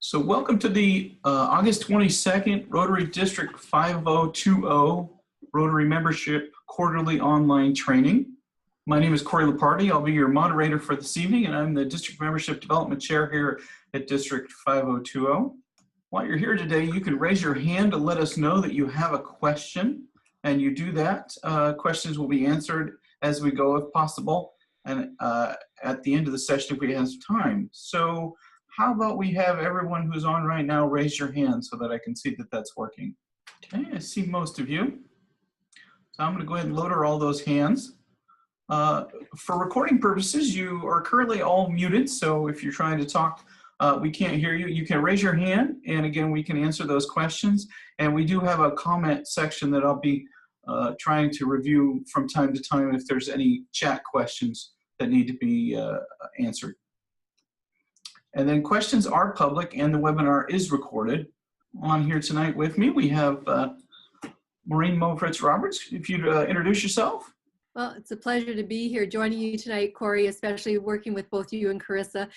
So welcome to the August 22nd Rotary District 5020 Rotary Membership Quarterly Online Training. My name is Corey Leparty. I'll be your moderator for this evening, and I'm the District Membership Development Chair here at District 5020. While you're here today, you can raise your hand to let us know that you have a question, and you do that. Questions will be answered as we go if possible, and at the end of the session if we have time. So how about we have everyone who's on right now raise your hand so that I can see that that's working. Okay, I see most of you. So I'm going to go ahead and load all those hands. For recording purposes, you are currently all muted, so if you're trying to talk, we can't hear you. You can raise your hand, and again, we can answer those questions. And we do have a comment section that I'll be trying to review from time to time if there's any chat questions that need to be answered. And then questions are public, and the webinar is recorded. On here tonight with me, we have Maureen, Fritz-Roberts. If you'd introduce yourself. Well, it's a pleasure to be here joining you tonight, Corey, especially working with both you and Carissa.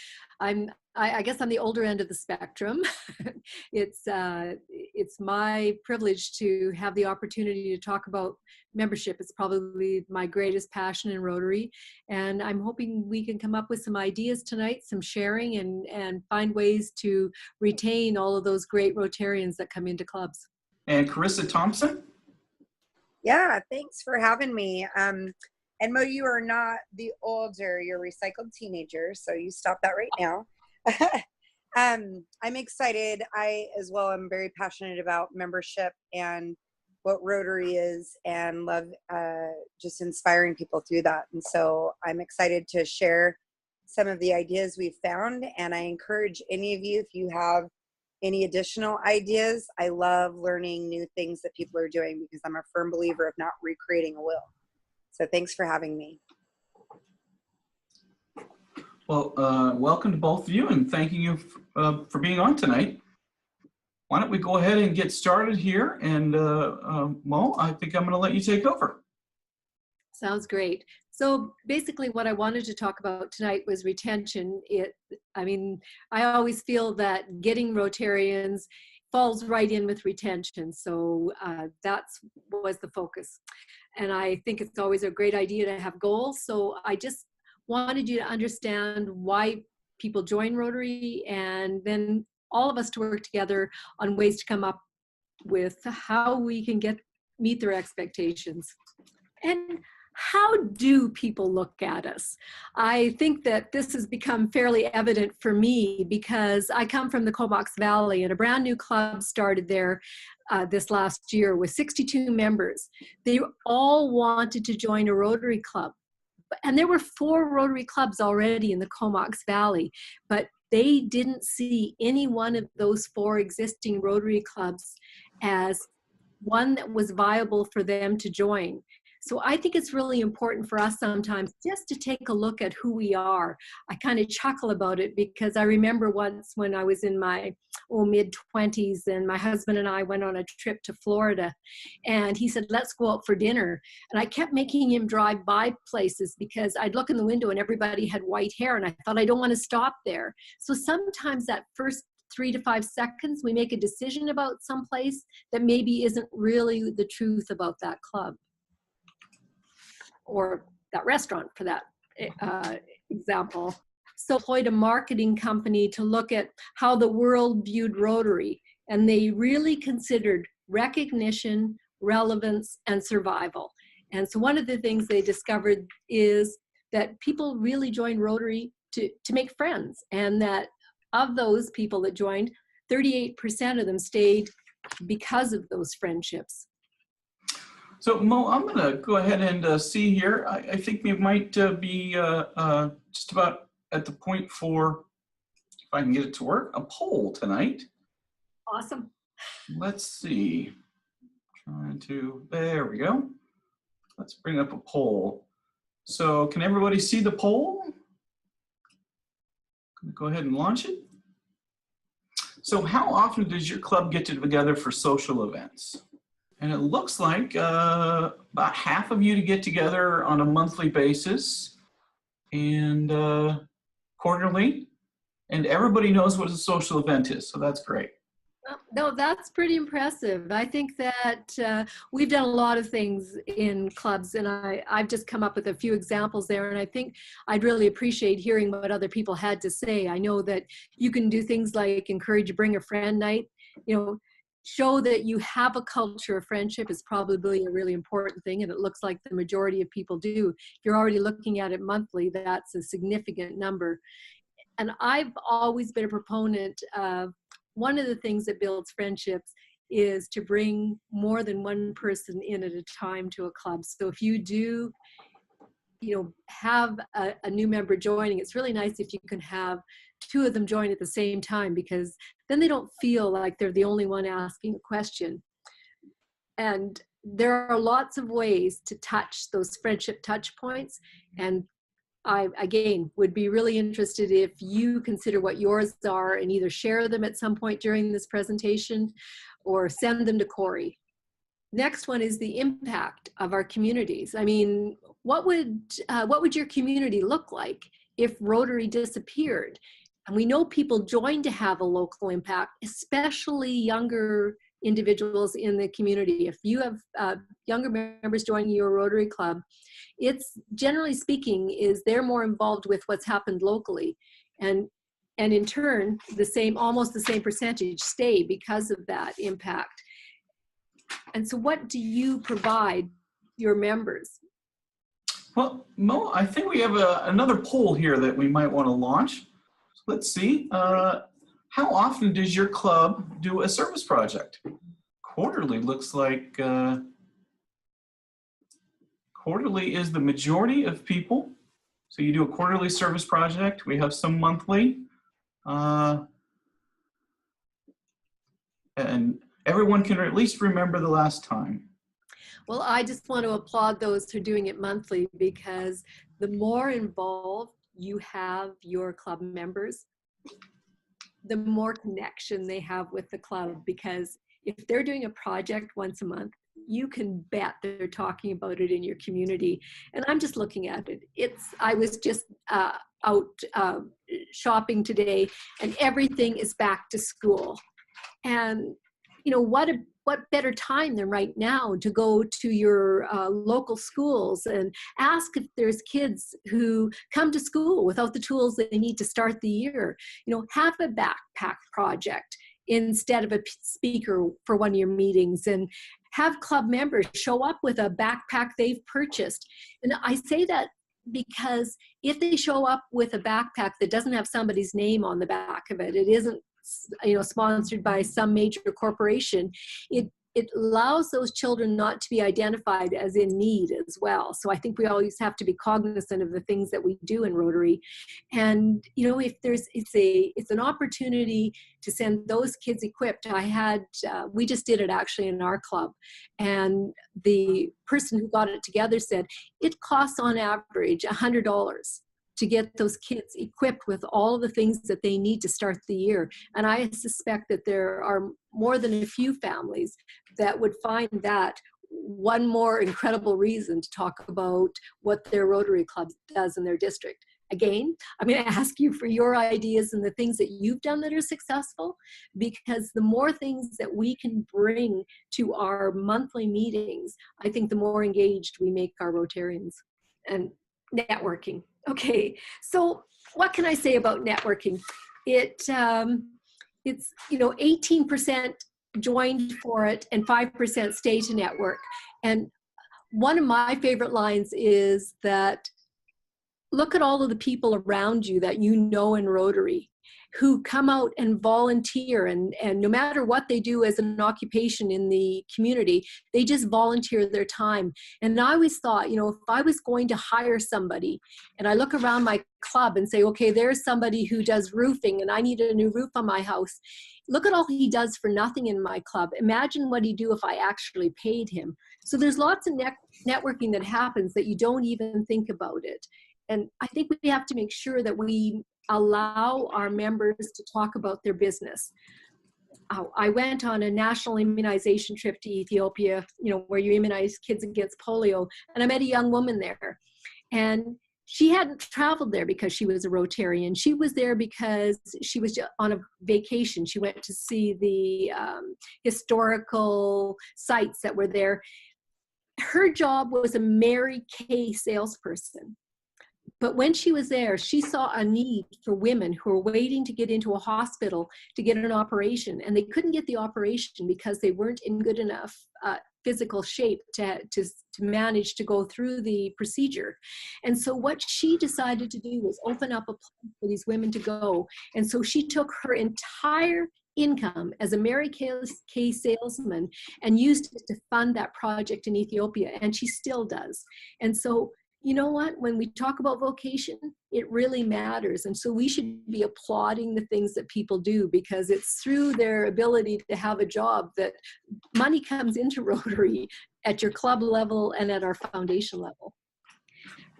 I guess I'm the older end of the spectrum. It's my privilege to have the opportunity to talk about membership. It's probably my greatest passion in Rotary. And I'm hoping we can come up with some ideas tonight, some sharing, and find ways to retain all of those great Rotarians that come into clubs. And Carissa Thompson. Yeah, thanks for having me. And Mo, you are not the older, you're a recycled teenager, so you stop that right now. I'm excited. I, as well, am very passionate about membership and what Rotary is, and love just inspiring people through that. And so I'm excited to share some of the ideas we've found, and I encourage any of you, if you have any additional ideas. I love learning new things that people are doing because I'm a firm believer of not recreating a wheel. So thanks for having me. Well, welcome to both of you, and thanking you for being on tonight. Why don't we go ahead and get started here, and Mo, I think I'm going to let you take over. Sounds great. So basically what I wanted to talk about tonight was retention. I always feel that getting Rotarians falls right in with retention. So that was the focus. And I think it's always a great idea to have goals. So I just wanted you to understand why people join Rotary, and then all of us to work together on ways to come up with how we can meet their expectations. And how do people look at us? I think that this has become fairly evident for me because I come from the Comox Valley, and a brand new club started there this last year with 62 members. They all wanted to join a Rotary club. And there were 4 Rotary clubs already in the Comox Valley, but they didn't see any one of those 4 existing Rotary clubs as one that was viable for them to join. So I think it's really important for us sometimes just to take a look at who we are. I kind of chuckle about it because I remember once when I was in my mid-20s, and my husband and I went on a trip to Florida, and he said, let's go out for dinner. And I kept making him drive by places because I'd look in the window and everybody had white hair, and I thought, I don't want to stop there. So sometimes that first 3 to 5 seconds, we make a decision about some place that maybe isn't really the truth about that club or that restaurant, for that example. So I employed a marketing company to look at how the world viewed Rotary, and they really considered recognition, relevance, and survival. And so one of the things they discovered is that people really joined Rotary to make friends, and that of those people that joined, 38% of them stayed because of those friendships. So Mo, I'm going to go ahead and see here. I think we might be just about at the point for, if I can get it to work, a poll tonight. Awesome. Let's see. There we go. Let's bring up a poll. So can everybody see the poll? Go ahead and launch it. So how often does your club get together for social events? And it looks like about half of you to get together on a monthly basis, and quarterly, and everybody knows what a social event is, so that's great. No, that's pretty impressive. I think that we've done a lot of things in clubs, and I've just come up with a few examples there, and I think I'd really appreciate hearing what other people had to say. I know that you can do things like encourage a bring a friend night, you know, show that you have a culture of friendship is probably a really important thing, and it looks like the majority of people do. If you're already looking at it monthly, that's a significant number. And I've always been a proponent of one of the things that builds friendships is to bring more than one person in at a time to a club. So if you do, you know, have a new member joining, it's really nice if you can have two of them join at the same time, because then they don't feel like they're the only one asking a question. And there are lots of ways to touch those friendship touch points. And I, again, would be really interested if you consider what yours are and either share them at some point during this presentation or send them to Corey. Next one is the impact of our communities. I mean, what would your community look like if Rotary disappeared? And we know people join to have a local impact, especially younger individuals in the community. If you have younger members joining your Rotary Club, it's generally speaking is they're more involved with what's happened locally, and in turn almost the same percentage stay because of that impact. And so what do you provide your members? Well, Mo, I think we have another poll here that we might want to launch. Let's see. How often does your club do a service project? Quarterly looks like quarterly is the majority of people. So you do a quarterly service project. We have some monthly. And everyone can at least remember the last time. Well, I just want to applaud those who are doing it monthly, because the more involved you have your club members, the more connection they have with the club. Because if they're doing a project once a month, you can bet they're talking about it in your community. And I'm just looking at it. I was just out shopping today, and everything is back to school. And you know, what better time than right now to go to your local schools and ask if there's kids who come to school without the tools they need to start the year. You know, have a backpack project instead of a speaker for one of your meetings, and have club members show up with a backpack they've purchased. And I say that because if they show up with a backpack that doesn't have somebody's name on the back of it, it isn't, you know, sponsored by some major corporation, it allows those children not to be identified as in need as well. So I think we always have to be cognizant of the things that we do in Rotary. And you know, if it's an opportunity to send those kids equipped. We just did it actually in our club, and the person who got it together said it costs on average $100 to get those kids equipped with all of the things that they need to start the year. And I suspect that there are more than a few families that would find that one more incredible reason to talk about what their Rotary Club does in their district. Again, I'm going to ask you for your ideas and the things that you've done that are successful, because the more things that we can bring to our monthly meetings, I think the more engaged we make our Rotarians. And networking. Okay, so what can I say about networking? It's 18% joined for it and 5% stay to network. And one of my favorite lines is that look at all of the people around you that you know in Rotary who come out and volunteer, and no matter what they do as an occupation in the community, they just volunteer their time. And I always thought, you know, if I was going to hire somebody and I look around my club and say, okay, there's somebody who does roofing and I need a new roof on my house. Look at all he does for nothing in my club. Imagine what he'd do if I actually paid him. So there's lots of networking that happens that you don't even think about it. And I think we have to make sure that we allow our members to talk about their business. I went on a national immunization trip to Ethiopia, you know, where you immunize kids against polio, and I met a young woman there. And She hadn't traveled there because she was a Rotarian. She was there because she was on a vacation. She went to see the historical sites that were there. Her job was a Mary Kay salesperson. But when she was there, she saw a need for women who were waiting to get into a hospital to get an operation, and they couldn't get the operation because they weren't in good enough physical shape to manage to go through the procedure. And so what she decided to do was open up a place for these women to go. And so she took her entire income as a Mary Kay salesman and used it to fund that project in Ethiopia, and she still does. And so, you know what, when we talk about vocation, it really matters. And so we should be applauding the things that people do, because it's through their ability to have a job that money comes into Rotary at your club level and at our foundation level.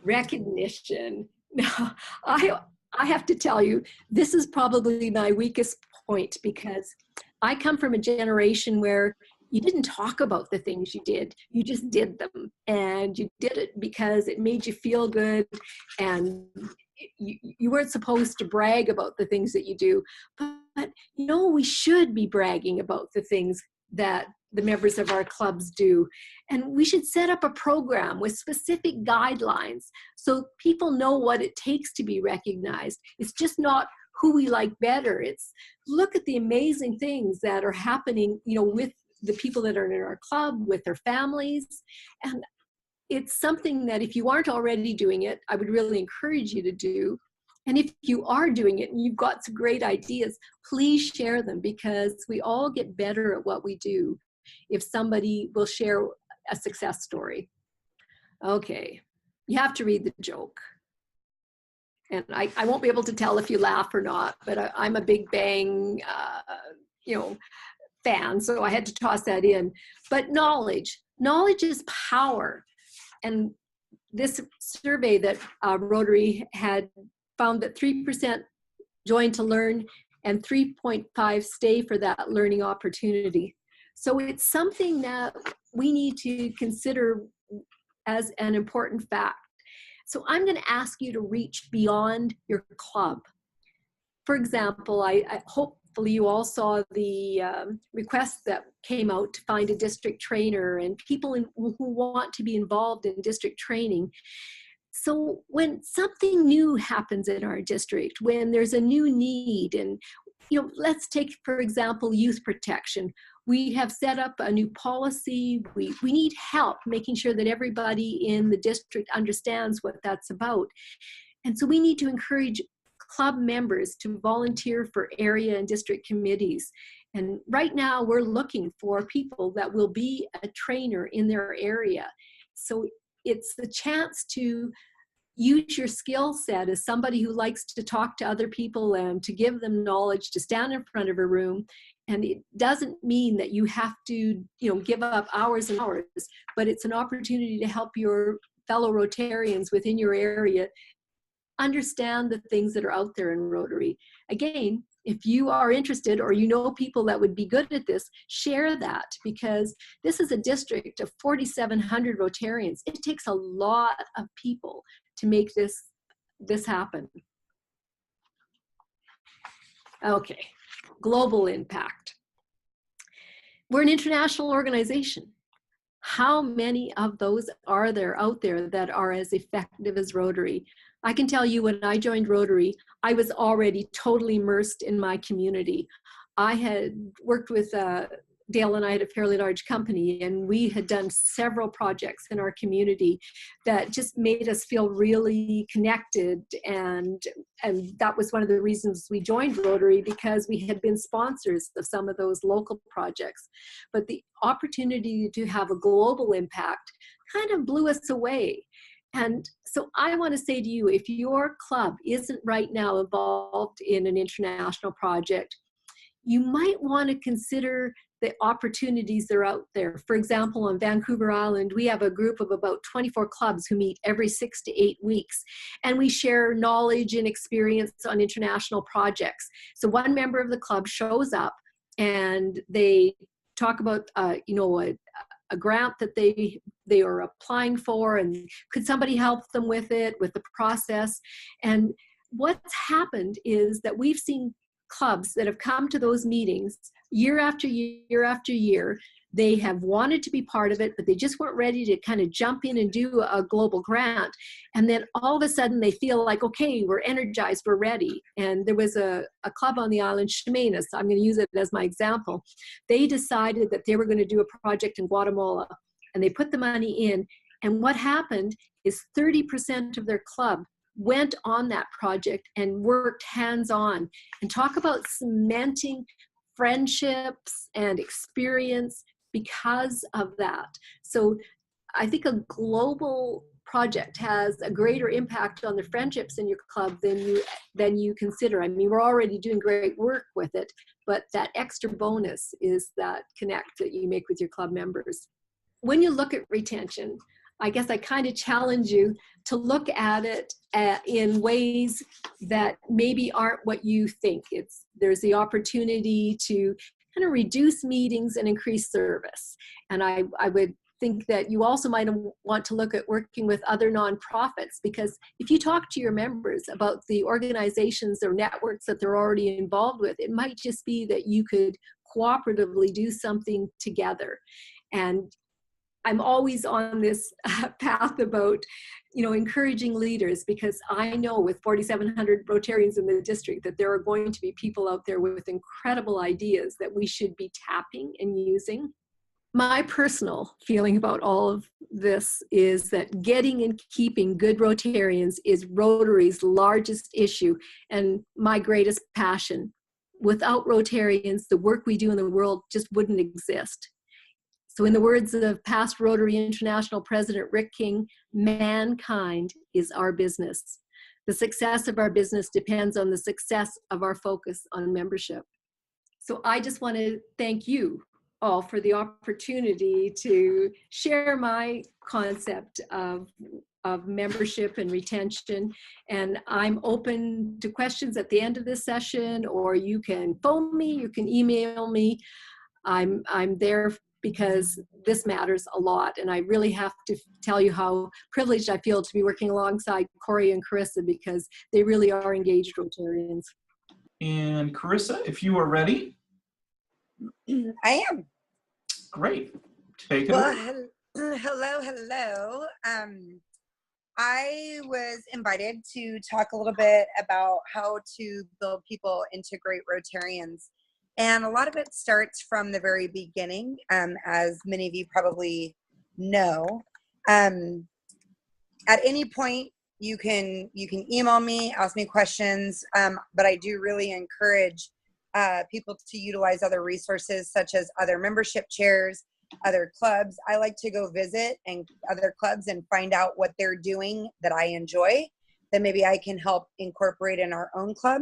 Recognition. Now, I have to tell you, this is probably my weakest point, because I come from a generation where you didn't talk about the things you did. You just did them, and you did it because it made you feel good, and you weren't supposed to brag about the things that you do. But you know, we should be bragging about the things that the members of our clubs do. And we should set up a program with specific guidelines so people know what it takes to be recognized. It's just not who we like better. It's look at the amazing things that are happening, you know, with the people that are in our club, with their families. And it's something that if you aren't already doing it, I would really encourage you to do. And if you are doing it and you've got some great ideas, please share them, because we all get better at what we do if somebody will share a success story. Okay, you have to read the joke. And I won't be able to tell if you laugh or not, but I'm a Big Bang, fan, so I had to toss that in. But knowledge is power. And this survey that Rotary had found that 3% join to learn and 3.5 stay for that learning opportunity. So it's something that we need to consider as an important fact. So I'm going to ask you to reach beyond your club. For example, I hopefully you all saw the request that came out to find a district trainer and people who want to be involved in district training. So when something new happens in our district, when there's a new need, and let's take, for example, youth protection. We have set up a new policy. We need help making sure that everybody in the district understands what that's about. And so we need to encourage club members to volunteer for area and district committees. And right now we're looking for people that will be a trainer in their area. So it's the chance to use your skill set as somebody who likes to talk to other people and to give them knowledge, to stand in front of a room. And it doesn't mean that you have to, give up hours and hours, but it's an opportunity to help your fellow Rotarians within your area understand the things that are out there in Rotary. Again, if you are interested or you know people that would be good at this, share that, because this is a district of 4,700 Rotarians. It takes a lot of people to make this happen. Okay, global impact. We're an international organization. How many of those are there out there that are as effective as Rotary? I can tell you, when I joined Rotary, I was already totally immersed in my community. I had worked with Dale and I had a fairly large company, and we had done several projects in our community that just made us feel really connected. And that was one of the reasons we joined Rotary, because we had been sponsors of some of those local projects. But the opportunity to have a global impact kind of blew us away. And so I want to say to you, if your club isn't right now involved in an international project, you might want to consider the opportunities that are out there. For example, on Vancouver Island, we have a group of about 24 clubs who meet every 6 to 8 weeks, and we share knowledge and experience on international projects. So one member of the club shows up and they talk about, a grant that they are applying for, and could somebody help them with it, with the process. And what's happened is that we've seen clubs that have come to those meetings year after year after year. They have wanted to be part of it, but they just weren't ready to kind of jump in and do a global grant. And then all of a sudden they feel like, okay, we're energized, we're ready. And there was a club on the island, Ximenes, I'm going to use it as my example. They decided that they were going to do a project in Guatemala, and they put the money in. And what happened is 30% of their club went on that project and worked hands-on. And talk about cementing friendships and experience because of that. So I think a global project has a greater impact on the friendships in your club than you consider. I mean, we're already doing great work with it, but that extra bonus is that connect that you make with your club members. When you look at retention, I guess I kind of challenge you to look at it in ways that maybe aren't what you think. There's the opportunity to kind of reduce meetings and increase service. And I would think that you also might want to look at working with other nonprofits, because if you talk to your members about the organizations or networks that they're already involved with, it might just be that you could cooperatively do something together. And I'm always on this path about, encouraging leaders, because I know with 4,700 Rotarians in the district that there are going to be people out there with incredible ideas that we should be tapping and using. My personal feeling about all of this is that getting and keeping good Rotarians is Rotary's largest issue and my greatest passion. Without Rotarians, the work we do in the world just wouldn't exist. So in the words of past Rotary International President Rick King, mankind is our business. The success of our business depends on the success of our focus on membership. So I just want to thank you all for the opportunity to share my concept of membership and retention. And I'm open to questions at the end of this session, or you can phone me, you can email me. I'm there because this matters a lot. And I really have to tell you how privileged I feel to be working alongside Corey and Carissa, because they really are engaged Rotarians. And Carissa, if you are ready. I am. Great. Take it away. Hello. I was invited to talk a little bit about how to build people into great Rotarians. And a lot of it starts from the very beginning, as many of you probably know. At any point, you can email me, ask me questions, but I do really encourage people to utilize other resources such as other membership chairs, other clubs. I like to go visit other clubs and find out what they're doing that I enjoy, that maybe I can help incorporate in our own club.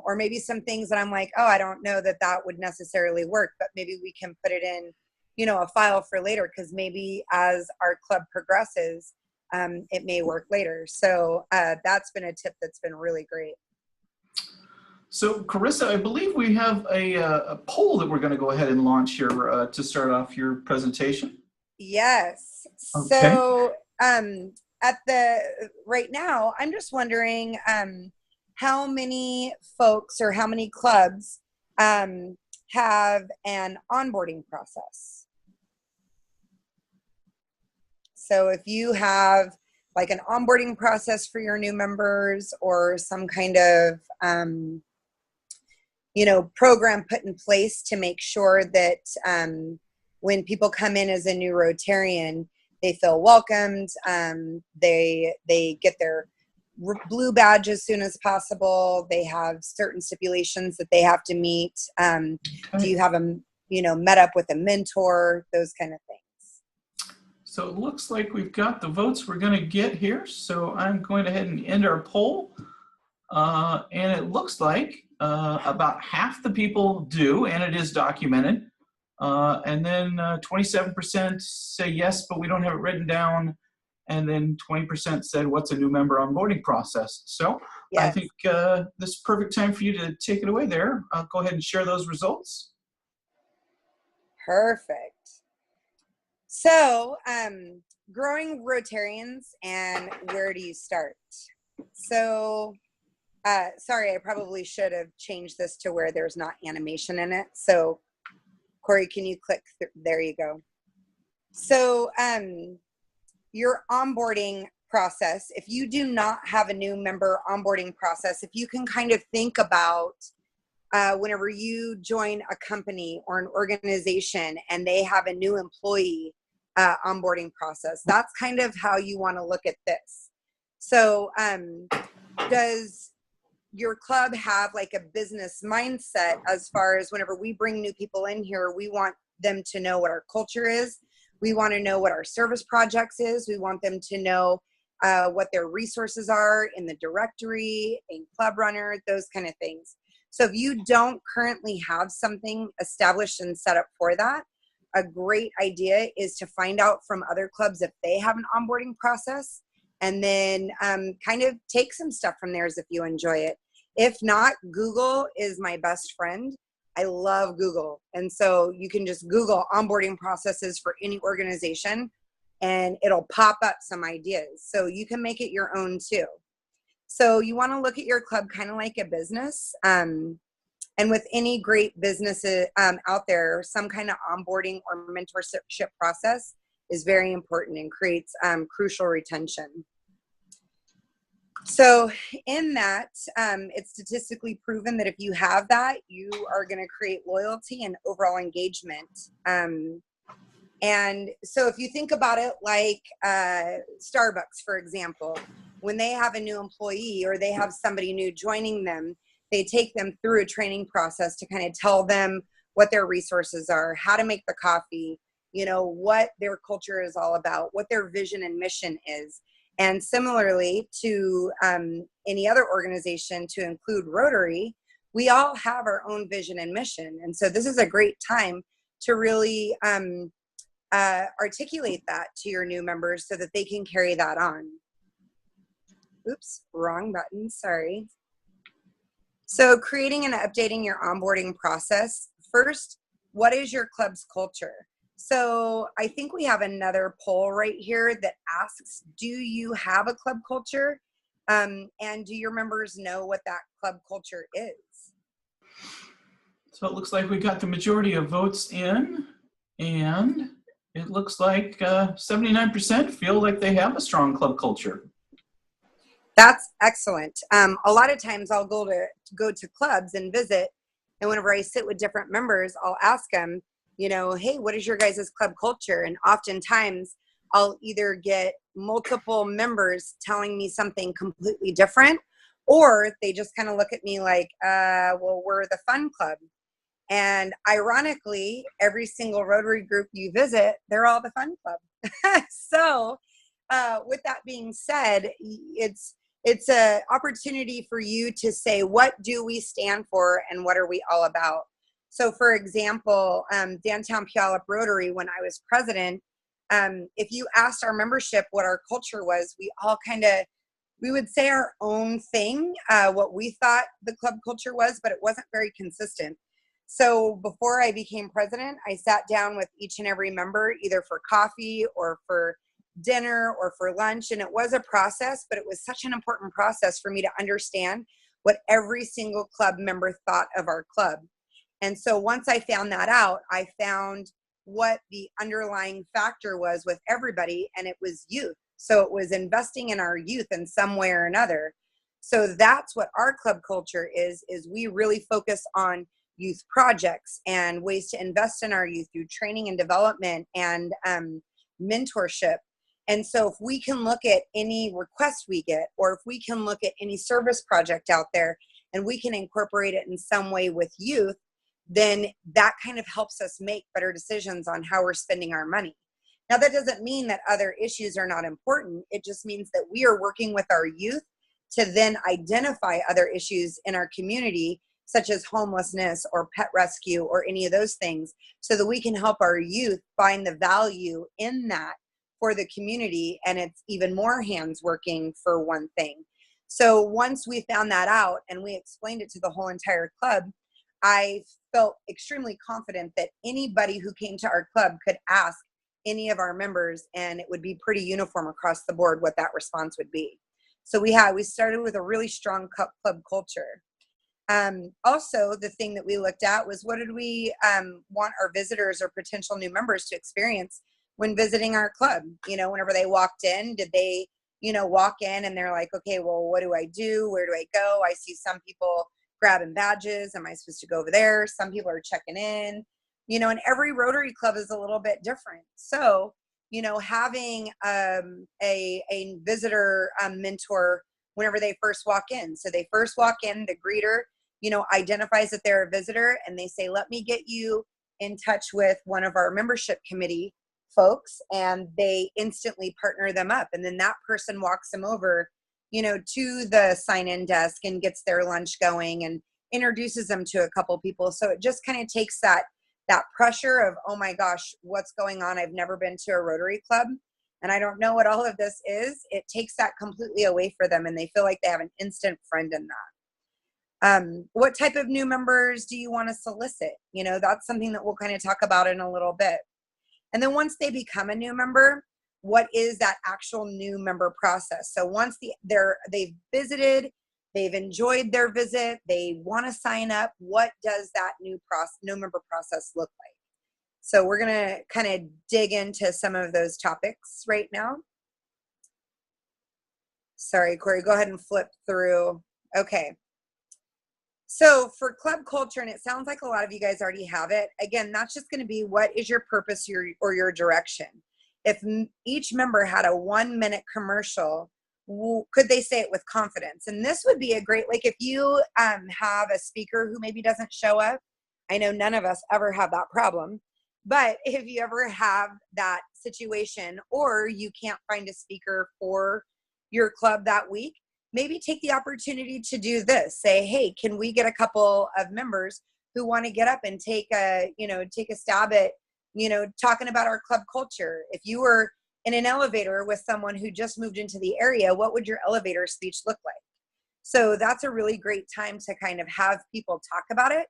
Or maybe some things that I'm like, oh, I don't know that would necessarily work, but maybe we can put it in, a file for later, because maybe as our club progresses, it may work later. So that's been a tip that's been really great. So Carissa, I believe we have a poll that we're going to go ahead and launch here to start off your presentation. Yes. Okay. So right now, I'm just wondering, how many folks or how many clubs have an onboarding process? So if you have like an onboarding process for your new members, or some kind of, program put in place to make sure that when people come in as a new Rotarian, they feel welcomed, they get their blue badge as soon as possible. They have certain stipulations that they have to meet. Okay. Do you have them, met up with a mentor, those kind of things? So it looks like we've got the votes we're going to get here. So I'm going ahead and end our poll. And it looks like about half the people do, and it is documented. And then 27% say yes, but we don't have it written down. And then 20% said, what's a new member onboarding process? So yes. I think this is perfect time for you to take it away there. Go ahead and share those results. Perfect. So, growing Rotarians, and where do you start? So, sorry, I probably should have changed this to where there's not animation in it. So, Corey, can you click? There you go. So, your onboarding process, if you do not have a new member onboarding process, if you can kind of think about whenever you join a company or an organization and they have a new employee onboarding process, that's kind of how you want to look at this. So does your club have like a business mindset as far as whenever we bring new people in here, we want them to know what our culture is. We want to know what our service projects is. We want them to know what their resources are in the directory, a club runner, those kind of things. So if you don't currently have something established and set up for that, a great idea is to find out from other clubs if they have an onboarding process, and then kind of take some stuff from theirs if you enjoy it. If not, Google is my best friend. I love Google. And so you can just Google onboarding processes for any organization and it'll pop up some ideas. So you can make it your own too. So you want to look at your club kind of like a business. And with any great businesses out there, some kind of onboarding or mentorship process is very important and creates crucial retention. So in that, it's statistically proven that if you have that, you are going to create loyalty and overall engagement. And so if you think about it like Starbucks, for example, when they have a new employee or they have somebody new joining them, they take them through a training process to kind of tell them what their resources are, how to make the coffee, you know, what their culture is all about, what their vision and mission is. And similarly to any other organization, to include Rotary, we all have our own vision and mission. And so this is a great time to really articulate that to your new members so that they can carry that on. Oops, wrong button, sorry. So creating and updating your onboarding process. First, what is your club's culture? So I think we have another poll right here that asks, do you have a club culture? And do your members know what that club culture is? So it looks like we got the majority of votes in, and it looks like 79% feel like they have a strong club culture. That's excellent. A lot of times I'll go to clubs and visit, and whenever I sit with different members, I'll ask them, you know, hey, what is your guys' club culture? And oftentimes I'll either get multiple members telling me something completely different, or they just kind of look at me like, well, we're the fun club. And ironically, every single Rotary group you visit, they're all the fun club. So with that being said, it's an opportunity for you to say, what do we stand for and what are we all about? So for example, downtown Puyallup Rotary, when I was president, if you asked our membership what our culture was, we all we would say our own thing, what we thought the club culture was, but it wasn't very consistent. So before I became president, I sat down with each and every member, either for coffee or for dinner or for lunch. And it was a process, but it was such an important process for me to understand what every single club member thought of our club. And so once I found that out, I found what the underlying factor was with everybody, and it was youth. So it was investing in our youth in some way or another. So that's what our club culture is we really focus on youth projects and ways to invest in our youth through training and development and mentorship. And so if we can look at any request we get, or if we can look at any service project out there and we can incorporate it in some way with youth, then that kind of helps us make better decisions on how we're spending our money. Now, that doesn't mean that other issues are not important. It just means that we are working with our youth to then identify other issues in our community, such as homelessness or pet rescue or any of those things, so that we can help our youth find the value in that for the community, and it's even more hands working for one thing. So once we found that out and we explained it to the whole entire club, I felt extremely confident that anybody who came to our club could ask any of our members, and it would be pretty uniform across the board what that response would be. So we started with a really strong club culture. Also, the thing that we looked at was what did we want our visitors or potential new members to experience when visiting our club? You know, whenever they walked in, did they, you know, walk in and they're like, okay, well, what do I do? Where do I go? I see some people grabbing badges. Am I supposed to go over there? Some people are checking in, you know, and every Rotary Club is a little bit different. So, you know, having a visitor mentor whenever they first walk in. So they first walk in, the greeter, you know, identifies that they're a visitor, and they say, let me get you in touch with one of our membership committee folks, and they instantly partner them up. And then that person walks them over, you know, to the sign-in desk and gets their lunch going and introduces them to a couple people. So it just kind of takes that pressure of, oh my gosh, what's going on? I've never been to a Rotary Club and I don't know what all of this is. It takes that completely away for them, and they feel like they have an instant friend in that. What type of new members do you want to solicit? You know, that's something that we'll kind of talk about in a little bit. And then once they become a new member, what is that actual new member process? So once they've visited, they've enjoyed their visit, they want to sign up, what does that new member process look like? So we're going to kind of dig into some of those topics right now. Sorry, Corey, go ahead and flip through. Okay. So for club culture, and it sounds like a lot of you guys already have it, again, that's just going to be what is your purpose or your direction. If each member had a 1-minute commercial, could they say it with confidence? And this would be a great, like if you have a speaker who maybe doesn't show up, I know none of us ever have that problem, but if you ever have that situation or you can't find a speaker for your club that week, maybe take the opportunity to do this. Say, hey, can we get a couple of members who want to get up and take a stab at, you know, talking about our club culture? If you were in an elevator with someone who just moved into the area, what would your elevator speech look like? So that's a really great time to kind of have people talk about it,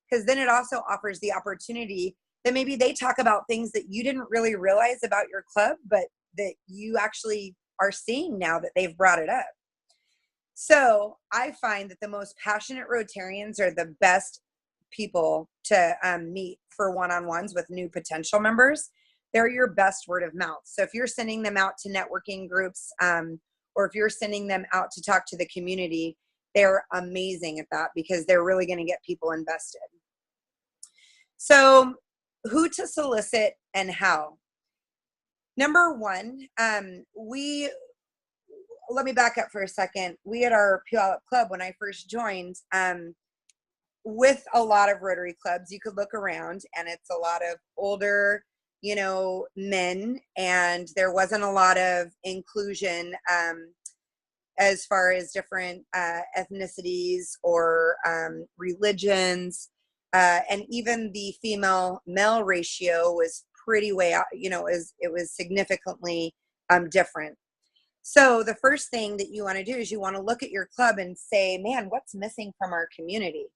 because then it also offers the opportunity that maybe they talk about things that you didn't really realize about your club, but that you actually are seeing now that they've brought it up. So I find that the most passionate Rotarians are the best people to meet for one-on-ones with new potential members. They're your best word of mouth. So if you're sending them out to networking groups, or if you're sending them out to talk to the community, they're amazing at that because they're really going to get people invested. So who to solicit and how? Number one, let me back up for a second. We at our Puyallup Club, when I first joined, with a lot of Rotary clubs, you could look around and it's a lot of older, you know, men, and there wasn't a lot of inclusion as far as different ethnicities or religions, and even the female-male ratio was pretty way out, you know, it was significantly different. So the first thing that you want to do is you want to look at your club and say, man, what's missing from our community?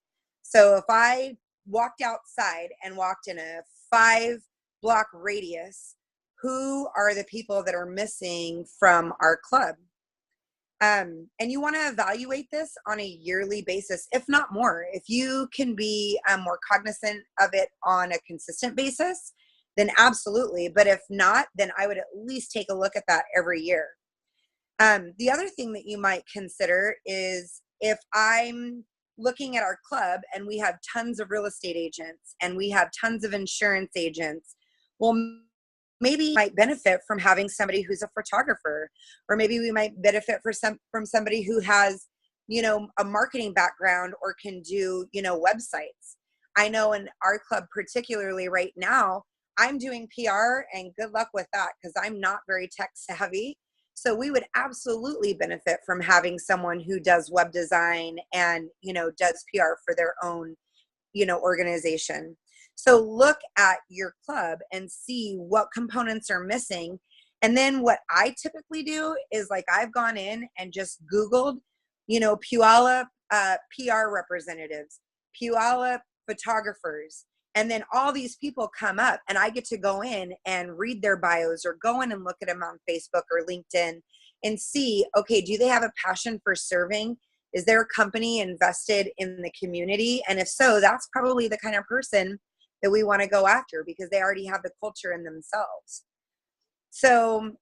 So if I walked outside and walked in a 5-block radius, who are the people that are missing from our club? And you want to evaluate this on a yearly basis, if not more. If you can be more cognizant of it on a consistent basis, then absolutely. But if not, then I would at least take a look at that every year. The other thing that you might consider is if I'm looking at our club and we have tons of real estate agents and we have tons of insurance agents, well, maybe we might benefit from having somebody who's a photographer, or maybe we might benefit from somebody who has, you know, a marketing background or can do, you know, websites. I know in our club, particularly right now, I'm doing PR, and good luck with that because I'm not very tech savvy. So we would absolutely benefit from having someone who does web design and, you know, does PR for their own, you know, organization. So look at your club and see what components are missing. And then what I typically do is, like, I've gone in and just Googled, you know, Puyallup PR representatives, Puyallup photographers, And then all these people come up and I get to go in and read their bios or go in and look at them on Facebook or LinkedIn and see, okay, do they have a passion for serving? Is their company invested in the community? And if so, that's probably the kind of person that we want to go after because they already have the culture in themselves. So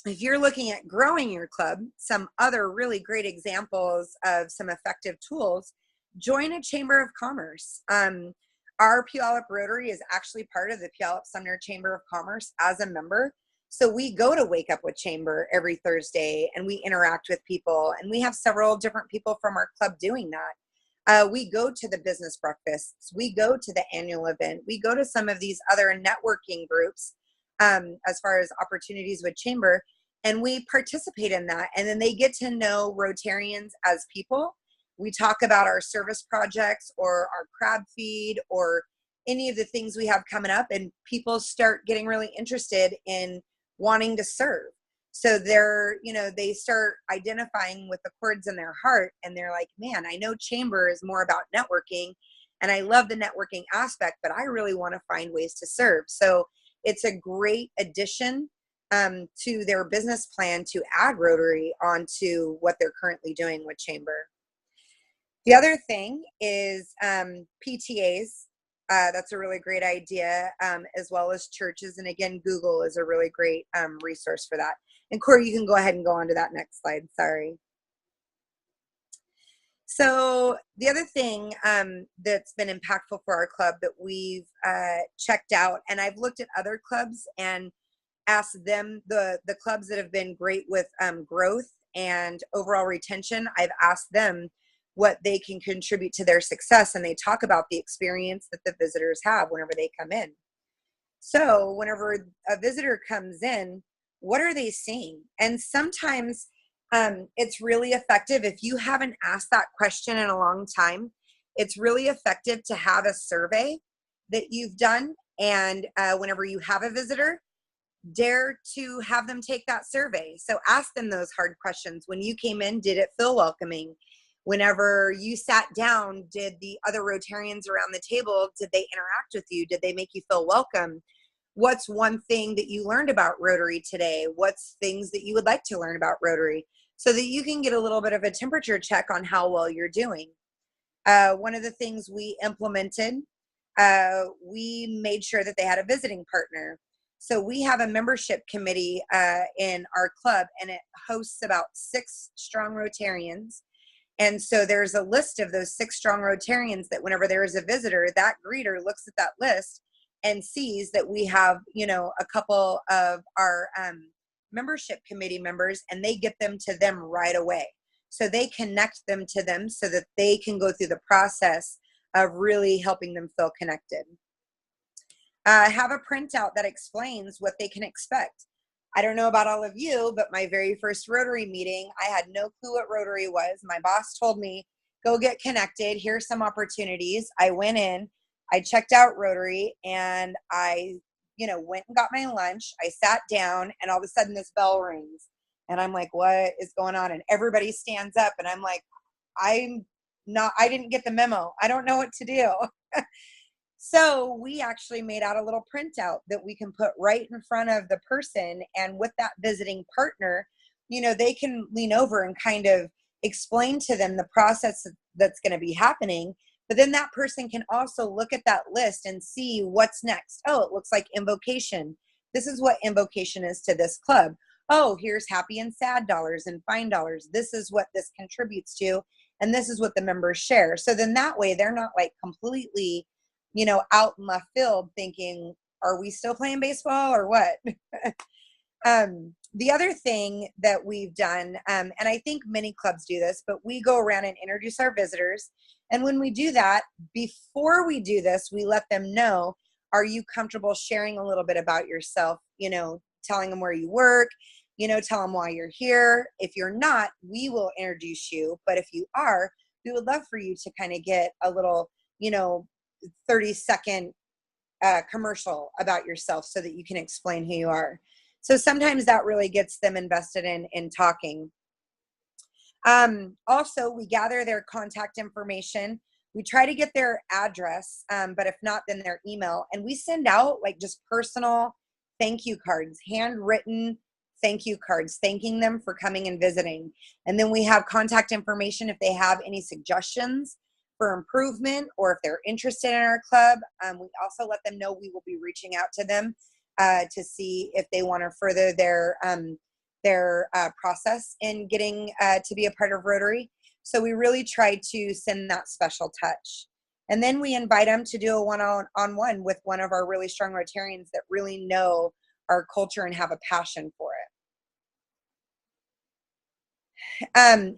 if you're looking at growing your club, some other really great examples of some effective tools, join a Chamber of Commerce. Our Puyallup Rotary is actually part of the Puyallup-Sumner Chamber of Commerce as a member. So we go to Wake Up with Chamber every Thursday and we interact with people, and we have several different people from our club doing that. We go to the business breakfasts, we go to the annual event, we go to some of these other networking groups as far as opportunities with Chamber, and we participate in that. And then they get to know Rotarians as people. We talk about our service projects or our crab feed or any of the things we have coming up, and people start getting really interested in wanting to serve. So they start identifying with the chords in their heart, and they're like, man, I know Chamber is more about networking and I love the networking aspect, but I really want to find ways to serve. So it's a great addition to their business plan to add Rotary onto what they're currently doing with Chamber. The other thing is PTAs. That's a really great idea, as well as churches. And again, Google is a really great resource for that. And Corey, you can go ahead and go on to that next slide. Sorry. So the other thing that's been impactful for our club that we've checked out, and I've looked at other clubs and asked them, the clubs that have been great with growth and overall retention, I've asked them what they can contribute to their success, and they talk about the experience that the visitors have whenever they come in. So whenever a visitor comes in, what are they seeing? And sometimes it's really effective if you haven't asked that question in a long time. It's really effective to have a survey that you've done, and whenever you have a visitor, dare to have them take that survey. So ask them those hard questions. When you came in, did it feel welcoming? Whenever you sat down, did the other Rotarians around the table, did they interact with you? Did they make you feel welcome? What's one thing that you learned about Rotary today? What's things that you would like to learn about Rotary? So that you can get a little bit of a temperature check on how well you're doing. One of the things we implemented, we made sure that they had a visiting partner. So we have a membership committee in our club, and it hosts about 6 strong Rotarians. And so there's a list of those 6 strong Rotarians that whenever there is a visitor, that greeter looks at that list and sees that we have, a couple of our membership committee members, and they get them to them right away. So they connect them to them so that they can go through the process of really helping them feel connected. Have a printout that explains what they can expect. I don't know about all of you, but my very first Rotary meeting, I had no clue what Rotary was. My boss told me, go get connected. Here's some opportunities. I went in, I checked out Rotary, and I, went and got my lunch. I sat down, and all of a sudden this bell rings. And I'm like, what is going on? And everybody stands up, and I'm like, I didn't get the memo. I don't know what to do. So we actually made out a little printout that we can put right in front of the person, and with that visiting partner, they can lean over and kind of explain to them the process that's going to be happening. But then that person can also look at that list and see what's next. Oh, it looks like invocation. This is what invocation is to this club. Oh, here's happy and sad dollars and fine dollars. This is what this contributes to, and this is what the members share. So then that way they're not like completely out in left field thinking, are we still playing baseball or what? The other thing that we've done, and I think many clubs do this, but we go around and introduce our visitors. And when we do that, before we do this, we let them know, are you comfortable sharing a little bit about yourself? Telling them where you work, tell them why you're here. If you're not, we will introduce you. But if you are, we would love for you to kind of get a little, 30-second commercial about yourself so that you can explain who you are. So sometimes that really gets them invested in talking. Also, we gather their contact information. We try to get their address, but if not, then their email. And we send out like just personal thank you cards, handwritten thank you cards, thanking them for coming and visiting. And then we have contact information if they have any suggestions for improvement or if they're interested in our club. We also let them know we will be reaching out to them to see if they want to further their process in getting to be a part of Rotary. So we really try to send that special touch. And then we invite them to do a one-on-one with one of our really strong Rotarians that really know our culture and have a passion for it.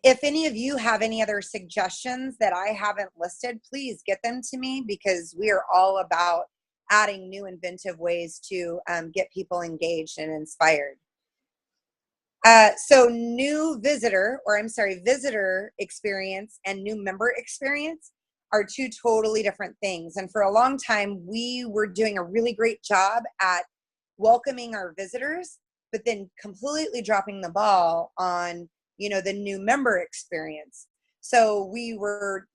If any of you have any other suggestions that I haven't listed, please get them to me, because we are all about adding new inventive ways to get people engaged and inspired. So visitor experience and new member experience are two totally different things. And for a long time, we were doing a really great job at welcoming our visitors, but then completely dropping the ball on, the new member experience. So we were,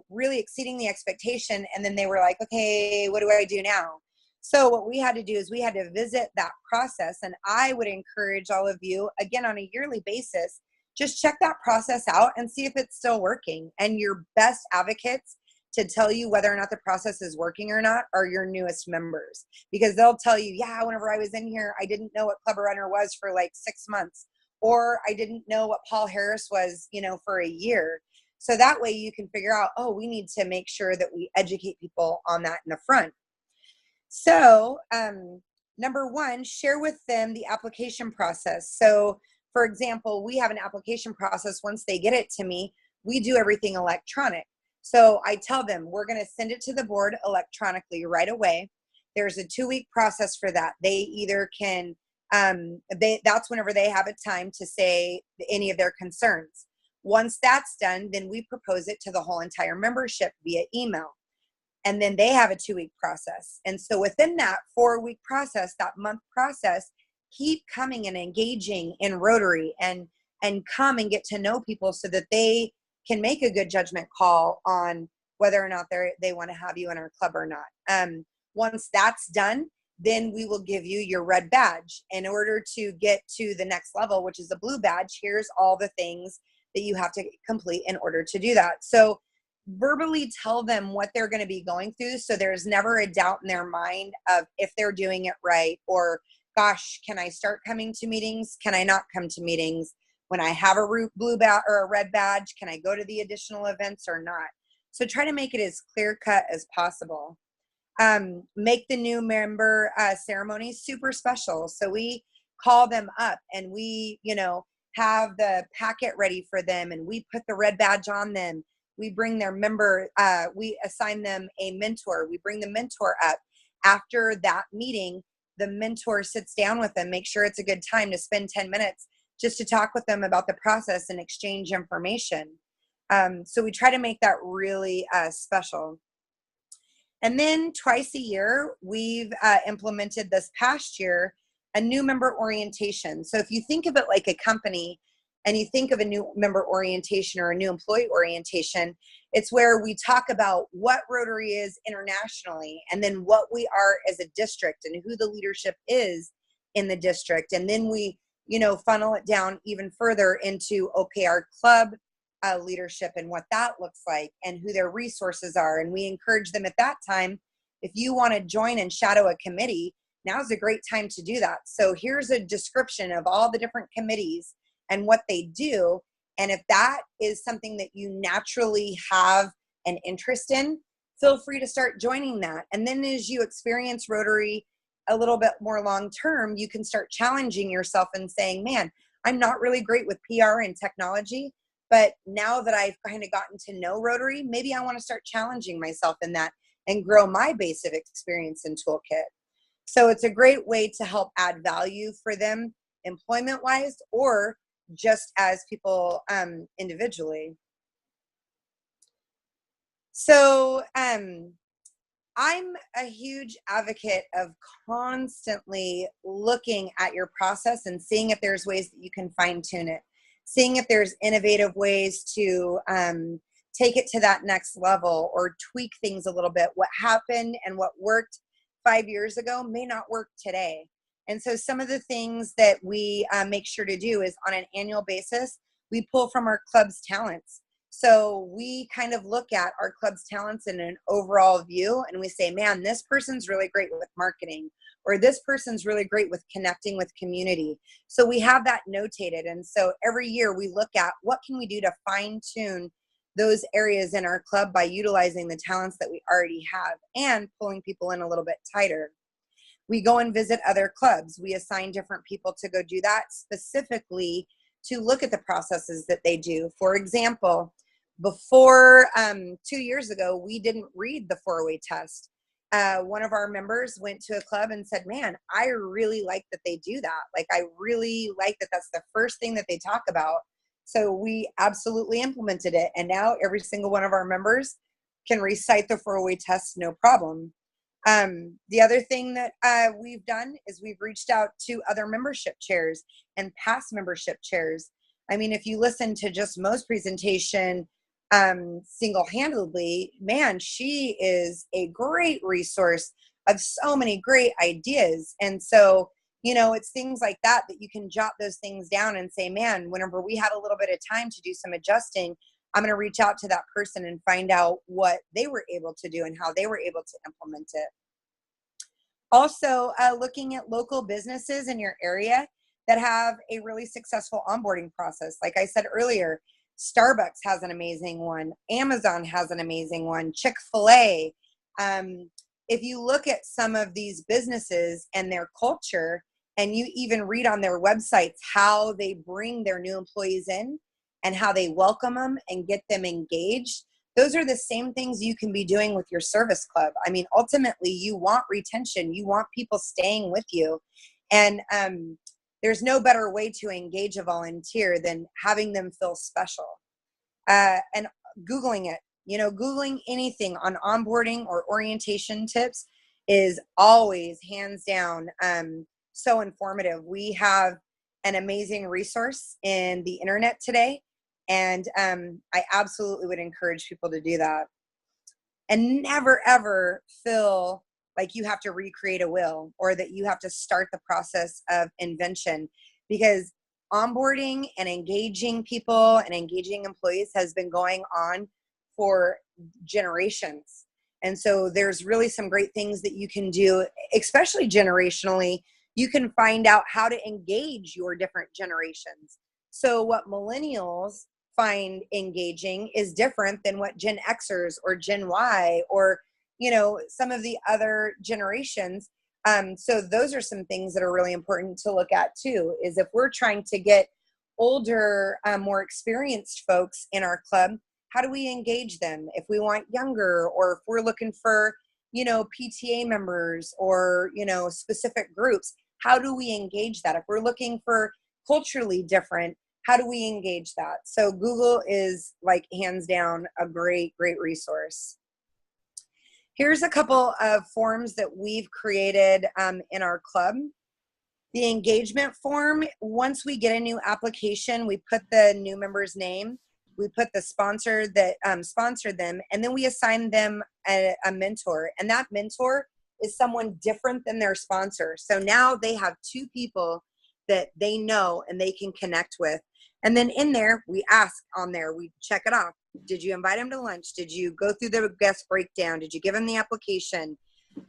really exceeding the expectation. And then they were like, okay, what do I do now? So what we had to do is we had to visit that process. And I would encourage all of you, again, on a yearly basis, just check that process out and see if it's still working. And your best advocates to tell you whether or not the process is working or not are your newest members, because they'll tell you, yeah, whenever I was in here, I didn't know what Club Runner was for like 6 months, or I didn't know what Paul Harris was, for a year. So that way you can figure out, oh, we need to make sure that we educate people on that in the front. So number one, share with them the application process. So for example, we have an application process. Once they get it to me, we do everything electronic. So I tell them we're going to send it to the board electronically right away. There's a 2-week process for that. They either can, that's whenever they have a time to say any of their concerns. Once that's done, then we propose it to the whole entire membership via email. And then they have a 2-week process. And so within that 4-week process, that month process, keep coming and engaging in Rotary and come and get to know people so that they can make a good judgment call on whether or not they want to have you in our club or not. Once that's done, then we will give you your red badge. In order to get to the next level, which is a blue badge, here's all the things that you have to complete in order to do that. So verbally tell them what they're going to be going through, so there's never a doubt in their mind of if they're doing it right, or gosh, can I start coming to meetings? Can I not come to meetings? When I have a blue badge or a red badge, can I go to the additional events or not? So try to make it as clear cut as possible. Make the new member ceremony super special. So we call them up and we, have the packet ready for them, and we put the red badge on them. We bring their member, we assign them a mentor. We bring the mentor up. After that meeting, the mentor sits down with them, make sure it's a good time to spend 10 minutes just to talk with them about the process and exchange information. So we try to make that really special. And then twice a year, we've implemented this past year a new member orientation. So if you think of it like a company and you think of a new member orientation or a new employee orientation, it's where we talk about what Rotary is internationally, and then what we are as a district and who the leadership is in the district. And then we, funnel it down even further into, okay, our club leadership and what that looks like and who their resources are. And we encourage them at that time, if you want to join and shadow a committee, now's a great time to do that. So here's a description of all the different committees and what they do. And if that is something that you naturally have an interest in, feel free to start joining that. And then as you experience Rotary a little bit more long-term, you can start challenging yourself and saying, man, I'm not really great with PR and technology, but now that I've kind of gotten to know Rotary, maybe I want to start challenging myself in that and grow my base of experience and toolkit. So it's a great way to help add value for them employment-wise, or just as people individually. So I'm a huge advocate of constantly looking at your process and seeing if there's ways that you can fine tune it, seeing if there's innovative ways to take it to that next level or tweak things a little bit. What happened and what worked 5 years ago may not work today. And so some of the things that we make sure to do is on an annual basis, we pull from our club's talents. So we kind of look at our club's talents in an overall view, and we say, man, this person's really great with marketing, or this person's really great with connecting with community. So we have that notated. And so every year we look at what can we do to fine tune those areas in our club by utilizing the talents that we already have and pulling people in a little bit tighter. We go and visit other clubs. We assign different people to go do that specifically to look at the processes that they do. For example, before 2 years ago, we didn't read the 4-way test. One of our members went to a club and said, man, I really like that they do that. Like, I really like that that's the first thing that they talk about. So we absolutely implemented it. And now every single one of our members can recite the 4-way test, no problem. The other thing that we've done is we've reached out to other membership chairs and past membership chairs. I mean, if you listen to just Mo's presentation single-handedly, man, she is a great resource of so many great ideas. And so, you know, it's things like that that you can jot those things down and say, man, whenever we had a little bit of time to do some adjusting, I'm going to reach out to that person and find out what they were able to do and how they were able to implement it. Also, looking at local businesses in your area that have a really successful onboarding process. Like I said earlier, Starbucks has an amazing one. Amazon has an amazing one. Chick-fil-A. If you look at some of these businesses and their culture, and you even read on their websites how they bring their new employees in and how they welcome them and get them engaged, those are the same things you can be doing with your service club. I mean, ultimately, you want retention. You want people staying with you. And there's no better way to engage a volunteer than having them feel special. And Googling it, you know, Googling anything on onboarding or orientation tips is always hands down so informative. We have an amazing resource in the internet today. And I absolutely would encourage people to do that. And never, ever feel like you have to recreate a will or that you have to start the process of invention, because onboarding and engaging people and engaging employees has been going on for generations. And so there's really some great things that you can do, especially generationally. You can find out how to engage your different generations. So what millennials find engaging is different than what Gen Xers or Gen Y or, you know, some of the other generations. So those are some things that are really important to look at too, is if we're trying to get older, more experienced folks in our club, how do we engage them? If we want younger, or if we're looking for, you know, PTA members or, you know, specific groups, how do we engage that? If we're looking for culturally different, how do we engage that? So Google is, like, hands down a great, great resource. Here's a couple of forms that we've created in our club. The engagement form, once we get a new application, we put the new member's name, we put the sponsor that sponsored them, and then we assign them a mentor. And that mentor is someone different than their sponsor. So now they have two people that they know and they can connect with. And then in there, we ask on there, we check it off. Did you invite them to lunch? Did you go through the guest breakdown? Did you give them the application?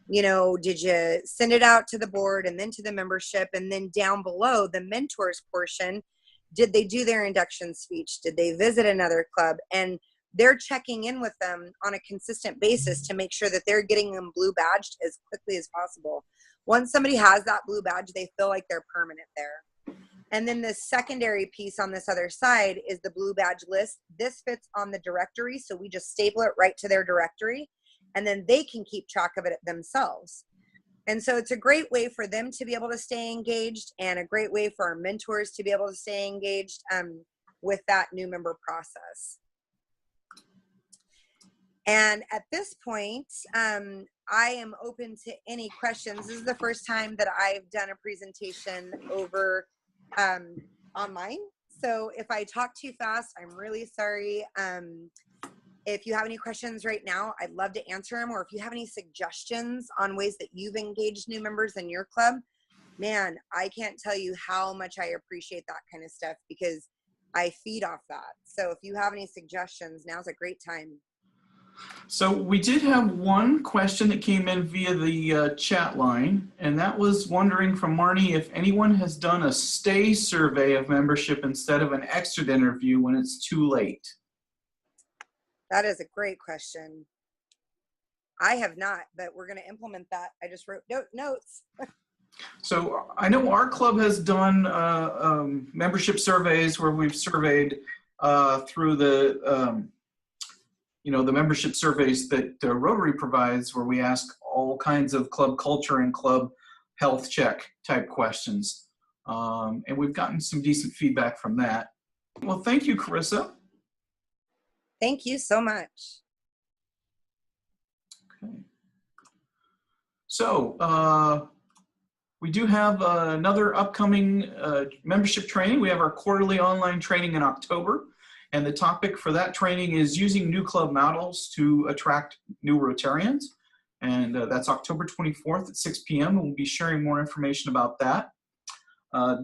You know, did you send it out to the board and then to the membership? And then down below, the mentors portion, did they do their induction speech? Did they visit another club? And they're checking in with them on a consistent basis to make sure that they're getting them blue badged as quickly as possible. Once somebody has that blue badge, they feel like they're permanent there. And then the secondary piece on this other side is the blue badge list. This fits on the directory, so we just staple it right to their directory, and then they can keep track of it themselves. And so it's a great way for them to be able to stay engaged, and a great way for our mentors to be able to stay engaged with that new member process. And at this point, I am open to any questions. This is the first time that I've done a presentation over online. So if I talk too fast, I'm really sorry. if you have any questions right now, I'd love to answer them. Or if you have any suggestions on ways that you've engaged new members in your club, man, I can't tell you how much I appreciate that kind of stuff, because I feed off that. So if you have any suggestions, now's a great time. So we did have one question that came in via the chat line, and that was wondering from Marnie if anyone has done a stay survey of membership instead of an exit interview when it's too late. That is a great question. I have not, but we're going to implement that. I just wrote notes. So I know our club has done membership surveys where we've surveyed through the the membership surveys that Rotary provides, where we ask all kinds of club culture and club health check type questions. And we've gotten some decent feedback from that. Well, thank you, Carissa. Thank you so much. Okay. So we do have another upcoming membership training. We have our quarterly online training in October. And the topic for that training is using new club models to attract new Rotarians. And that's October 24th at 6 p.m. We'll be sharing more information about that.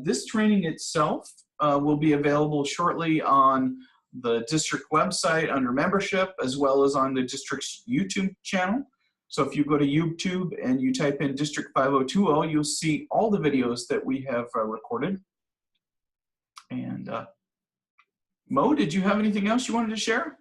This training itself will be available shortly on the district website under membership, as well as on the district's YouTube channel. So if you go to YouTube and you type in District 5020, you'll see all the videos that we have recorded. And Mo, did you have anything else you wanted to share?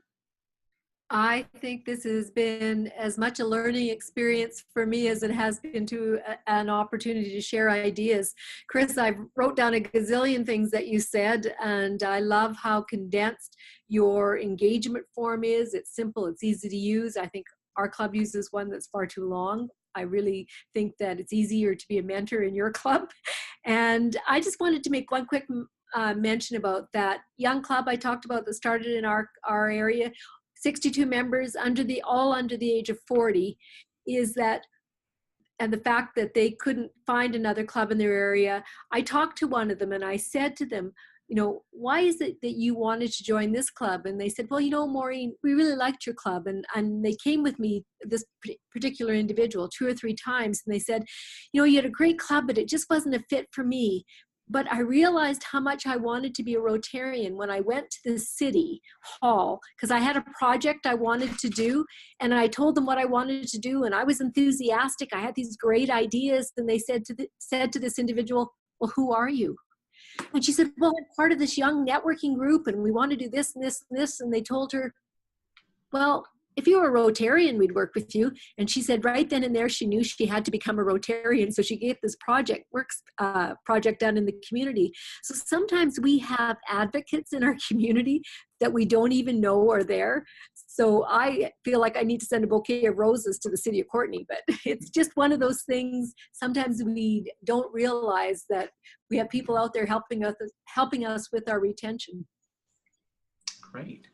I think this has been as much a learning experience for me as it has been to an opportunity to share ideas. Chris, I wrote down a gazillion things that you said, and I love how condensed your engagement form is. It's simple, it's easy to use. I think our club uses one that's far too long. I really think that it's easier to be a mentor in your club. And I just wanted to make one quick mention about that young club I talked about that started in our area, 62 members all under the age of 40, is that, and the fact that they couldn't find another club in their area. I talked to one of them and I said to them, why is it that you wanted to join this club? And they said, well, Maureen, we really liked your club. And they came with me, this particular individual, 2 or 3 times. And they said, you had a great club, but it just wasn't a fit for me. But I realized how much I wanted to be a Rotarian when I went to the city hall, because I had a project I wanted to do, and I told them what I wanted to do, and I was enthusiastic. I had these great ideas, and they said to this individual, well, who are you? And she said, well, I'm part of this young networking group, and we want to do this and this and this. And they told her, well, if you were a Rotarian, we'd work with you. And she said right then and there, she knew she had to become a Rotarian. So she gave this project done in the community. So sometimes we have advocates in our community that we don't even know are there. So I feel like I need to send a bouquet of roses to the city of Courtenay, but it's just one of those things. Sometimes we don't realize that we have people out there helping us with our retention. Great.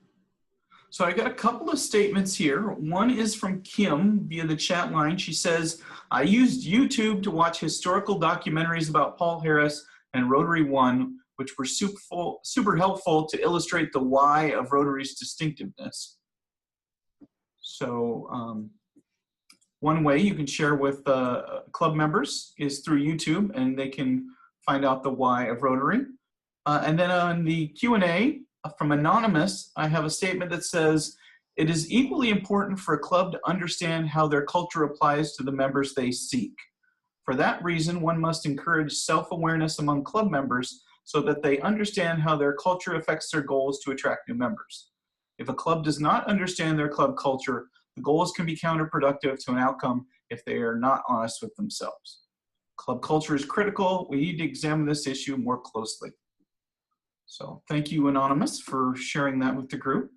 So I got a couple of statements here. One is from Kim via the chat line. She says, I used YouTube to watch historical documentaries about Paul Harris and Rotary One, which were super helpful to illustrate the why of Rotary's distinctiveness. So one way you can share with club members is through YouTube, and they can find out the why of Rotary. And then on the Q&A, from Anonymous, I have a statement that says, it is equally important for a club to understand how their culture applies to the members they seek. For that reason, one must encourage self-awareness among club members so that they understand how their culture affects their goals to attract new members. If a club does not understand their club culture, the goals can be counterproductive to an outcome if they are not honest with themselves. Club culture is critical. We need to examine this issue more closely. So thank you, Anonymous, for sharing that with the group.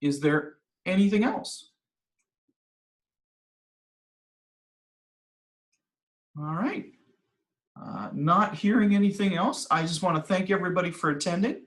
Is there anything else? All right. Not hearing anything else, I just want to thank everybody for attending.